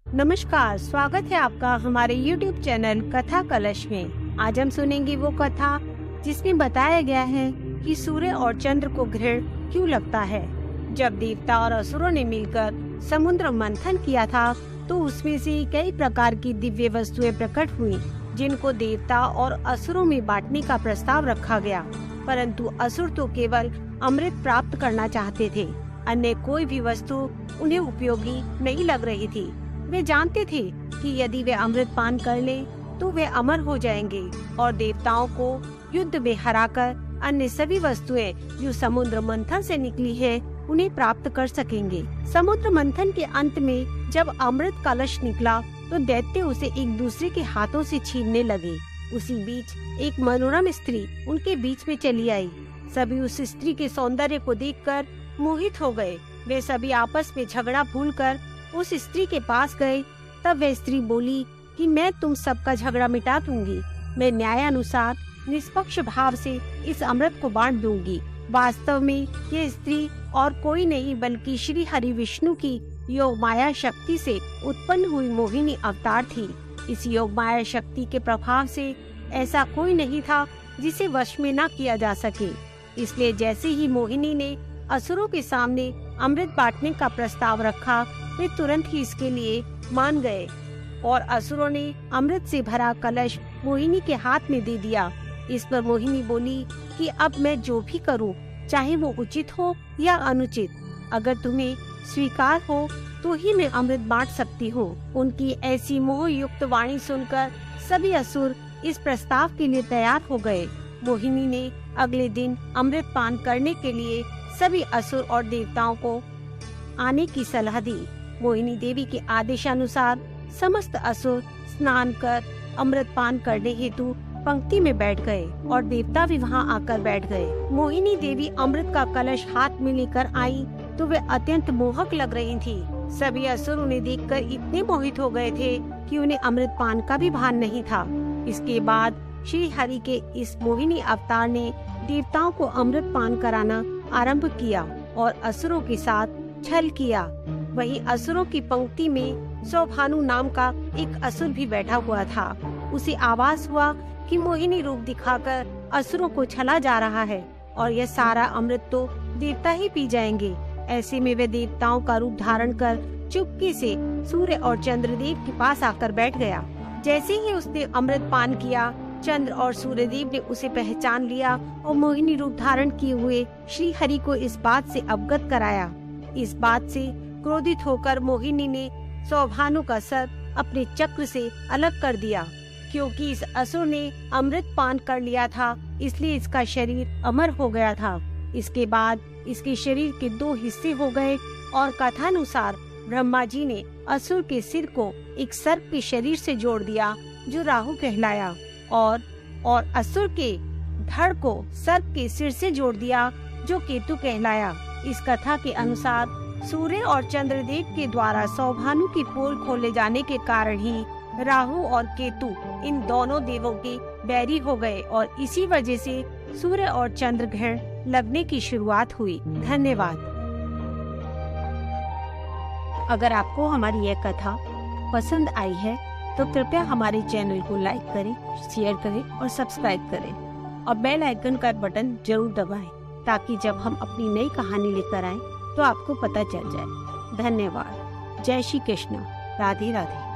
नमस्कार, स्वागत है आपका हमारे YouTube चैनल कथा कलश में। आज हम सुनेंगे वो कथा जिसमें बताया गया है कि सूर्य और चंद्र को ग्रहण क्यों लगता है। जब देवता और असुरों ने मिलकर समुद्र मंथन किया था तो उसमें से कई प्रकार की दिव्य वस्तुएं प्रकट हुई, जिनको देवता और असुरों में बांटने का प्रस्ताव रखा गया। परंतु असुर तो केवल अमृत प्राप्त करना चाहते थे, अन्य कोई भी वस्तु उन्हें उपयोगी नहीं लग रही थी। वे जानते थे कि यदि वे अमृत पान कर लें तो वे अमर हो जाएंगे और देवताओं को युद्ध में हराकर अन्य सभी वस्तुएं जो समुद्र मंथन से निकली है उन्हें प्राप्त कर सकेंगे। समुद्र मंथन के अंत में जब अमृत कलश निकला तो दैत्य उसे एक दूसरे के हाथों से छीनने लगे। उसी बीच एक मनोरम स्त्री उनके बीच में चली आई। सभी उस स्त्री के सौंदर्य को देखकर मोहित हो गए। वे सभी आपस में झगड़ा भूलकर उस स्त्री के पास गए। तब वह स्त्री बोली कि मैं तुम सबका झगड़ा मिटा दूंगी। मैं न्यायानुसार निष्पक्ष भाव से इस अमृत को बांट दूंगी। वास्तव में ये स्त्री और कोई नहीं बल्कि श्री हरि विष्णु की योग माया शक्ति से उत्पन्न हुई मोहिनी अवतार थी। इस योग माया शक्ति के प्रभाव से ऐसा कोई नहीं था जिसे वश में न किया जा सके। इसलिए जैसे ही मोहिनी ने असुरों के सामने अमृत बांटने का प्रस्ताव रखा, वे तुरंत ही इसके लिए मान गए और असुरों ने अमृत से भरा कलश मोहिनी के हाथ में दे दिया। इस पर मोहिनी बोली कि अब मैं जो भी करूं, चाहे वो उचित हो या अनुचित, अगर तुम्हें स्वीकार हो तो ही मैं अमृत बांट सकती हूँ। उनकी ऐसी मोह युक्त वाणी सुनकर सभी असुर इस प्रस्ताव के लिए तैयार हो गए। मोहिनी ने अगले दिन अमृत पान करने के लिए सभी असुर और देवताओं को आने की सलाह दी। मोहिनी देवी के आदेशानुसार समस्त असुर स्नान कर अमृत पान करने हेतु पंक्ति में बैठ गए और देवता भी वहां आकर बैठ गए। मोहिनी देवी अमृत का कलश हाथ में लेकर आई तो वे अत्यंत मोहक लग रही थी। सभी असुर उन्हें देखकर इतने मोहित हो गए थे कि उन्हें अमृत पान का भी भान नहीं था। इसके बाद श्री हरि के इस मोहिनी अवतार ने देवताओं को अमृत पान कराना आरंभ किया और असुरों के साथ छल किया। वहीं असुरों की पंक्ति में सौभानु नाम का एक असुर भी बैठा हुआ था। उसे आभास हुआ कि मोहिनी रूप दिखाकर असुरों को छला जा रहा है और यह सारा अमृत तो देवता ही पी जाएंगे। ऐसे में वे देवताओं का रूप धारण कर चुपके से सूर्य और चंद्रदेव के पास आकर बैठ गया। जैसे ही उसने अमृत पान किया, चंद्र और सूर्यदेव ने उसे पहचान लिया और मोहिनी रूप धारण किए हुए श्री हरि को इस बात से अवगत कराया। इस बात से क्रोधित होकर मोहिनी ने सौभानु का सर अपने चक्र से अलग कर दिया। क्योंकि इस असुर ने अमृत पान कर लिया था, इसलिए इसका शरीर अमर हो गया था। इसके बाद इसके शरीर के दो हिस्से हो गए और कथानुसार ब्रह्मा जी ने असुर के सिर को एक सर्प के शरीर से जोड़ दिया जो राहु कहलाया और असुर के धड़ को सर्प के सिर से जोड़ दिया जो केतु कहलाया। इस कथा के अनुसार सूर्य और चंद्रदेव के द्वारा सौभानु की पोल खोले जाने के कारण ही राहु और केतु इन दोनों देवों के बैरी हो गए और इसी वजह से सूर्य और चंद्र ग्रहण लगने की शुरुआत हुई। धन्यवाद। अगर आपको हमारी यह कथा पसंद आई है तो कृपया हमारे चैनल को लाइक करें, शेयर करें और सब्सक्राइब करें और बेल आइकन का बटन जरूर दबाएं ताकि जब हम अपनी नई कहानी लेकर आएं तो आपको पता चल जाए। धन्यवाद। जय श्री कृष्ण। राधे राधे।